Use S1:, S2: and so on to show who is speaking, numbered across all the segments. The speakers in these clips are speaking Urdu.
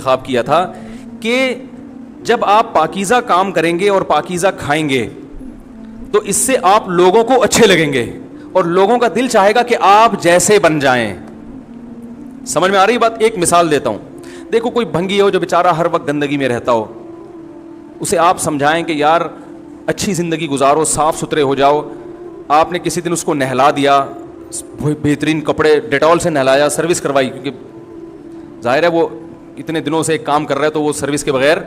S1: انتخاب کیا تھا کہ جب آپ پاکیزہ کام کریں گے اور پاکیزہ کھائیں گے تو اس سے آپ لوگوں کو اچھے لگیں گے اور لوگوں کا دل چاہے گا کہ آپ جیسے بن جائیں. سمجھ میں آ رہی بات؟ ایک مثال دیتا ہوں. دیکھو کوئی بھنگی ہو جو بیچارہ ہر وقت گندگی میں رہتا ہو, اسے آپ سمجھائیں کہ یار اچھی زندگی گزارو, صاف ستھرے ہو جاؤ. آپ نے کسی دن اس کو نہلا دیا, بہترین کپڑے ڈیٹول سے نہلایا, سروس کروائی, کیونکہ ظاہر ہے وہ اتنے دنوں سے ایک کام کر رہا ہے تو وہ سروس کے بغیر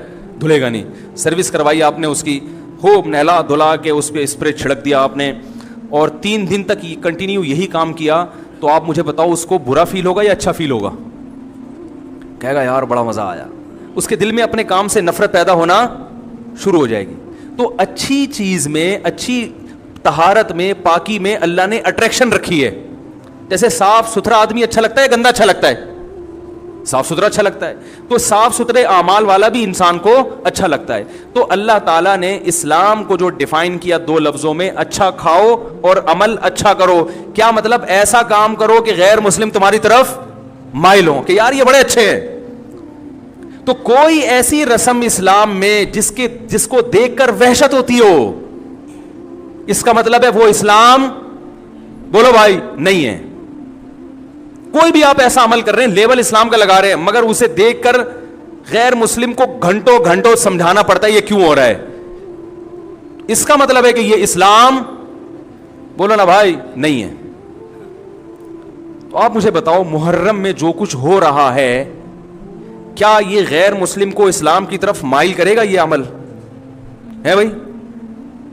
S1: دھلے گا نہیں. سروس کروائی آپ نے اس کی, خوب نہلا دھلا کے اس پہ اسپرے چھڑک دیا آپ نے, اور 3 دن تک کنٹینیو یہی کام کیا, تو آپ مجھے بتاؤ اس کو برا فیل ہوگا یا اچھا فیل ہوگا؟ کہے گا یار بڑا مزہ آیا. اس کے دل میں اپنے کام سے نفرت پیدا ہونا شروع ہو جائے گی. تو اچھی چیز میں, اچھی طہارت میں, پاکی میں اللہ نے اٹریکشن رکھی ہے. جیسے صاف ستھرا آدمی اچھا لگتا ہے, گندا اچھا لگتا ہے؟ صاف ستھرا اچھا لگتا ہے. تو صاف ستھرے اعمال والا بھی انسان کو اچھا لگتا ہے. تو اللہ تعالیٰ نے اسلام کو جو ڈیفائن کیا 2 لفظوں میں, اچھا کھاؤ اور عمل اچھا کرو. کیا مطلب؟ ایسا کام کرو کہ غیر مسلم تمہاری طرف مائل ہوں کہ یار یہ بڑے اچھے ہیں. تو کوئی ایسی رسم اسلام میں جس کو دیکھ کر وحشت ہوتی ہو, اس کا مطلب ہے وہ اسلام, بولو بھائی, نہیں ہے. کوئی بھی آپ ایسا عمل کر رہے ہیں, لیبل اسلام کا لگا رہے ہیں, مگر اسے دیکھ کر غیر مسلم کو گھنٹوں گھنٹوں سمجھانا پڑتا ہے یہ کیوں ہو رہا ہے, اس کا مطلب ہے کہ یہ اسلام, بولو نا بھائی, نہیں ہے. تو آپ مجھے بتاؤ محرم میں جو کچھ ہو رہا ہے, کیا یہ غیر مسلم کو اسلام کی طرف مائل کرے گا؟ یہ عمل ہے بھائی؟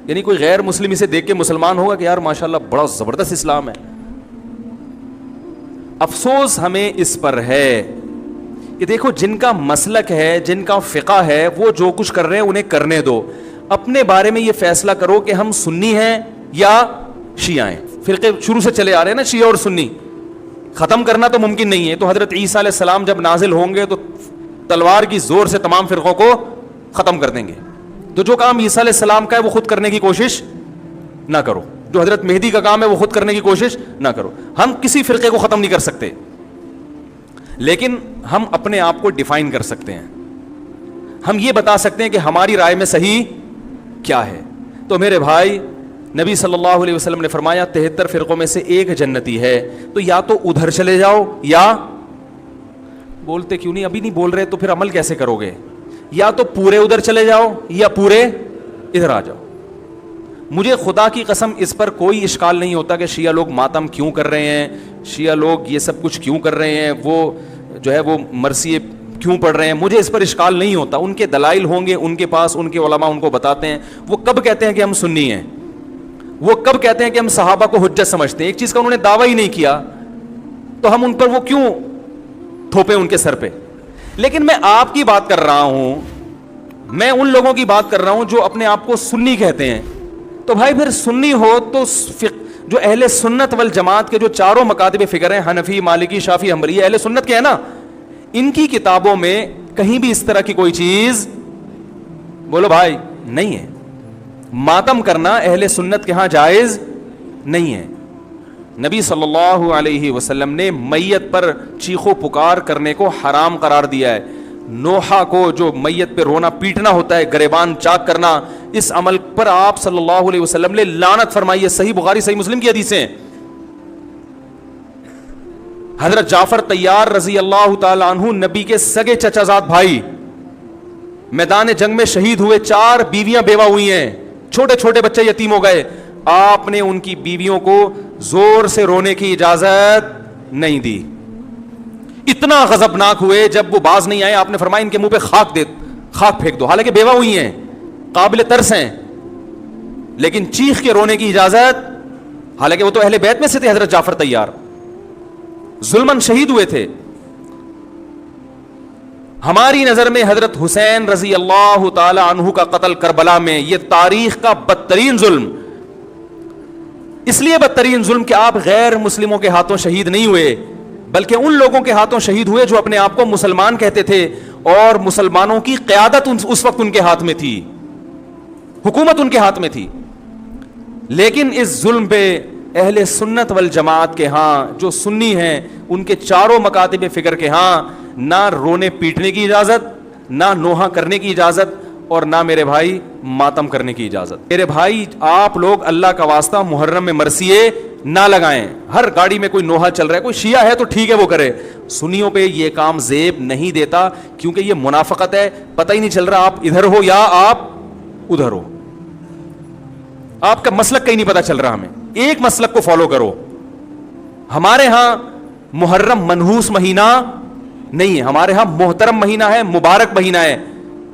S1: یعنی کوئی غیر مسلم اسے دیکھ کے مسلمان ہوگا کہ یار ماشاءاللہ بڑا زبردست اسلام ہے؟ افسوس ہمیں اس پر ہے کہ دیکھو جن کا مسلک ہے, جن کا فقہ ہے, وہ جو کچھ کر رہے ہیں انہیں کرنے دو. اپنے بارے میں یہ فیصلہ کرو کہ ہم سنی ہیں یا شیعہ ہیں. فرقے شروع سے چلے آ رہے ہیں نا, شیعہ اور سنی, ختم کرنا تو ممکن نہیں ہے. تو حضرت عیسیٰ علیہ السلام جب نازل ہوں گے تو تلوار کی زور سے تمام فرقوں کو ختم کر دیں گے. تو جو کام عیسیٰ علیہ السلام کا ہے وہ خود کرنے کی کوشش نہ کرو, جو حضرت مہدی کا کام ہے وہ خود کرنے کی کوشش نہ کرو. ہم کسی فرقے کو ختم نہیں کر سکتے, لیکن ہم اپنے آپ کو ڈیفائن کر سکتے ہیں. ہم یہ بتا سکتے ہیں کہ ہماری رائے میں صحیح کیا ہے. تو میرے بھائی, نبی صلی اللہ علیہ وسلم نے فرمایا 73 فرقوں میں سے ایک جنتی ہے, تو یا تو ادھر چلے جاؤ, یا بولتے کیوں نہیں, ابھی نہیں بول رہے تو پھر عمل کیسے کرو گے, یا تو پورے ادھر چلے جاؤ یا پورے ادھر آ جاؤ. مجھے خدا کی قسم اس پر کوئی اشکال نہیں ہوتا کہ شیعہ لوگ ماتم کیوں کر رہے ہیں, شیعہ لوگ یہ سب کچھ کیوں کر رہے ہیں, وہ جو ہے وہ مرثیے کیوں پڑھ رہے ہیں. مجھے اس پر اشکال نہیں ہوتا, ان کے دلائل ہوں گے ان کے پاس, ان کے علماء ان کو بتاتے ہیں. وہ کب کہتے ہیں کہ ہم سنی ہیں, وہ کب کہتے ہیں کہ ہم صحابہ کو حجت سمجھتے ہیں؟ ایک چیز کا انہوں نے دعویٰ ہی نہیں کیا, تو ہم ان پر وہ کیوں تھوپے ان کے سر پہ. لیکن میں آپ کی بات کر رہا ہوں, میں ان لوگوں کی بات کر رہا ہوں جو اپنے آپ کو سنی کہتے ہیں. تو بھائی پھر سنی ہو تو جو اہل سنت والجماعت کے جو چاروں مکاتب فکر ہیں, حنفی, مالکی, شافعی, حنبلی, اہل سنت کے ہیں نا, ان کی کتابوں میں کہیں بھی اس طرح کی کوئی چیز, بولو بھائی, نہیں ہے. ماتم کرنا اہل سنت کے ہاں جائز نہیں ہے. نبی صلی اللہ علیہ وسلم نے میت پر چیخو پکار کرنے کو حرام قرار دیا ہے. نوحہ کو جو میت پہ رونا پیٹنا ہوتا ہے, گریبان چاک کرنا, اس عمل پر آپ صلی اللہ علیہ وسلم نے لعنت فرمائی ہے. صحیح بخاری صحیح مسلم کی حدیثیں. حضرت جعفر طیار رضی اللہ تعالی عنہ نبی کے سگے چچا زاد بھائی, میدان جنگ میں شہید ہوئے, 4 بیویاں بیوہ ہوئی ہیں, چھوٹے چھوٹے بچے یتیم ہو گئے. آپ نے ان کی بیویوں کو زور سے رونے کی اجازت نہیں دی. اتنا غضبناک ہوئے جب وہ باز نہیں آئے, آپ نے فرمایا ان کے منہ پہ خاک پھینک دو. حالانکہ بیوہ ہوئی ہیں, قابل ترس ہیں, لیکن چیخ کے رونے کی اجازت, حالانکہ وہ تو اہل بیت میں سے تھے. حضرت جعفر طیار ظلمن شہید ہوئے تھے. ہماری نظر میں حضرت حسین رضی اللہ تعالی عنہ کا قتل کربلا میں یہ تاریخ کا بدترین ظلم, اس لیے بدترین ظلم کہ آپ غیر مسلموں کے ہاتھوں شہید نہیں ہوئے, بلکہ ان لوگوں کے ہاتھوں شہید ہوئے جو اپنے آپ کو مسلمان کہتے تھے, اور مسلمانوں کی قیادت اس وقت ان کے ہاتھ میں تھی, حکومت ان کے ہاتھ میں تھی. لیکن اس ظلم پہ اہل سنت والجماعت کے ہاں, جو سنی ہیں, ان کے چاروں مکاتب فکر کے ہاں نہ رونے پیٹنے کی اجازت, نہ نوحہ کرنے کی اجازت, اور نہ میرے بھائی ماتم کرنے کی اجازت. میرے بھائی آپ لوگ اللہ کا واسطہ محرم میں مرثیے نہ لگائیں. ہر گاڑی میں کوئی نوحہ چل رہا ہے, کوئی شیعہ ہے تو ٹھیک ہے وہ کرے, سنیوں پہ یہ کام زیب نہیں دیتا, کیونکہ یہ منافقت ہے. پتہ ہی نہیں چل رہا آپ ادھر ہو یا آپ ادھر ہو, آپ کا مسلک کہیں نہیں پتا چل رہا. ہمیں ایک مسلک کو فالو کرو. ہمارے ہاں محرم منحوس مہینہ نہیں ہے, ہمارے ہاں محترم مہینہ ہے, مبارک مہینہ ہے.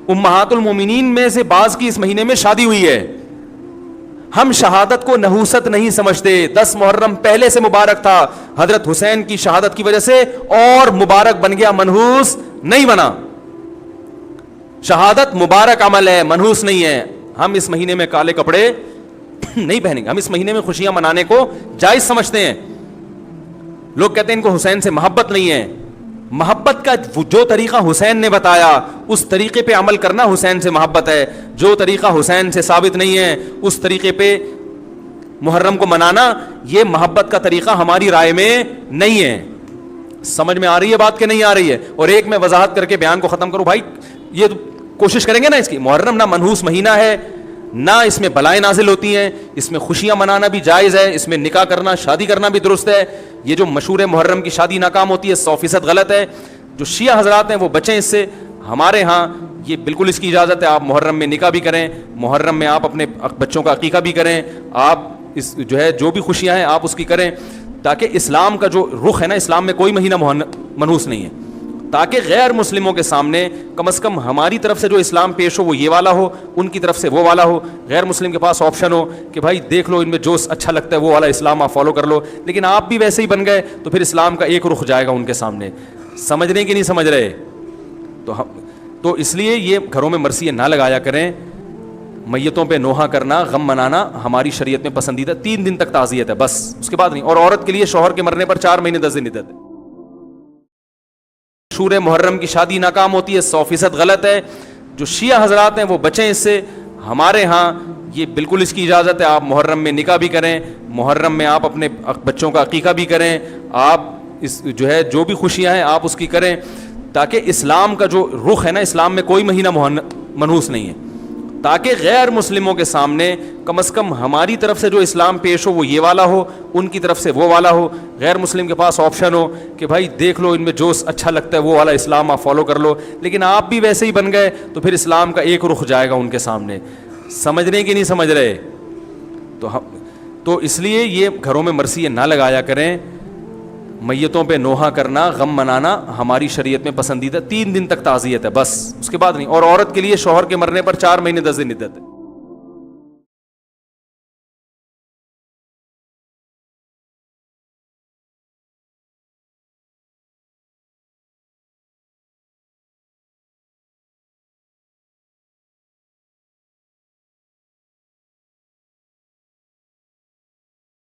S1: امہات المومنین میں سے بعض کی اس مہینے میں شادی ہوئی ہے. ہم شہادت کو نحوست نہیں سمجھتے. 10 محرم پہلے سے مبارک تھا, حضرت حسین کی شہادت کی وجہ سے اور مبارک بن گیا, منحوس نہیں بنا. شہادت مبارک عمل ہے, منحوس نہیں ہے. ہم اس مہینے میں کالے کپڑے نہیں پہنیں گے. ہم اس مہینے میں خوشیاں منانے کو جائز سمجھتے ہیں. لوگ کہتے ہیں ان کو حسین سے محبت نہیں ہے. محبت کا جو طریقہ حسین نے بتایا اس طریقے پہ عمل کرنا حسین سے محبت ہے. جو طریقہ حسین سے ثابت نہیں ہے اس طریقے پہ محرم کو منانا یہ محبت کا طریقہ ہماری رائے میں نہیں ہے. سمجھ میں آ رہی ہے بات کہ نہیں آ رہی ہے؟ اور ایک میں وضاحت کر کے بیان کو ختم کروں. بھائی یہ کوشش کریں گے نا اس کی. محرم نہ منحوس مہینہ ہے, نہ اس میں بلائیں نازل ہوتی ہیں, اس میں خوشیاں منانا بھی جائز ہے, اس میں نکاح کرنا شادی کرنا بھی درست ہے. یہ جو مشہور ہے محرم کی شادی ناکام ہوتی ہے 100% غلط ہے. جو شیعہ حضرات ہیں وہ بچیں اس سے. ہمارے ہاں یہ بالکل اس کی اجازت ہے. آپ محرم میں نکاح بھی کریں, محرم میں آپ اپنے بچوں کا عقیقہ بھی کریں, آپ اس جو ہے جو بھی خوشیاں ہیں آپ اس کی کریں, تاکہ اسلام کا جو رخ ہے نا, اسلام میں کوئی مہینہ منحوس نہیں ہے, تاکہ غیر مسلموں کے سامنے کم از کم ہماری طرف سے جو اسلام پیش ہو وہ یہ والا ہو, ان کی طرف سے وہ والا ہو. غیر مسلم کے پاس آپشن ہو کہ بھائی دیکھ لو ان میں جو اچھا لگتا ہے وہ والا اسلام آپ فالو کر لو, لیکن آپ بھی ویسے ہی بن گئے تو پھر اسلام کا ایک رخ جائے گا ان کے سامنے. سمجھ رہے کہ نہیں سمجھ رہے؟ تو اس لیے یہ گھروں میں مرثیے نہ لگایا کریں. میتوں پہ نوحہ کرنا, غم منانا ہماری شریعت میں پسندیدہ. 3 دن تک تعزیت ہے بس, اس کے بعد نہیں. اور عورت کے لیے شوہر کے مرنے پر 4 مہینے 10 دن عدت ہے. مشہور محرم کی شادی ناکام ہوتی ہے 100% غلط ہے. جو شیعہ حضرات ہیں وہ بچیں اس سے. ہمارے ہاں یہ بالکل اس کی اجازت ہے. آپ محرم میں نکاح بھی کریں, محرم میں آپ اپنے بچوں کا عقیقہ بھی کریں, آپ اس جو ہے جو بھی خوشیاں ہیں آپ اس کی کریں, تاکہ اسلام کا جو رخ ہے نا, اسلام میں کوئی مہینہ منحوس نہیں ہے, تاکہ غیر مسلموں کے سامنے کم از کم ہماری طرف سے جو اسلام پیش ہو وہ یہ والا ہو, ان کی طرف سے وہ والا ہو. غیر مسلم کے پاس آپشن ہو کہ بھائی دیکھ لو ان میں جو اچھا لگتا ہے وہ والا اسلام آپ فالو کر لو, لیکن آپ بھی ویسے ہی بن گئے تو پھر اسلام کا ایک رخ جائے گا ان کے سامنے. سمجھ رہے کہ نہیں سمجھ رہے؟ تو اس لیے یہ گھروں میں مرثیے نہ لگایا کریں. میتوں پہ نوحہ کرنا, غم منانا ہماری شریعت میں پسندیدہ. 3 دن تک تعزیت ہے بس, اس کے بعد نہیں. اور عورت کے لیے شوہر کے مرنے پر 4 مہینے 10 دن عدت ہے.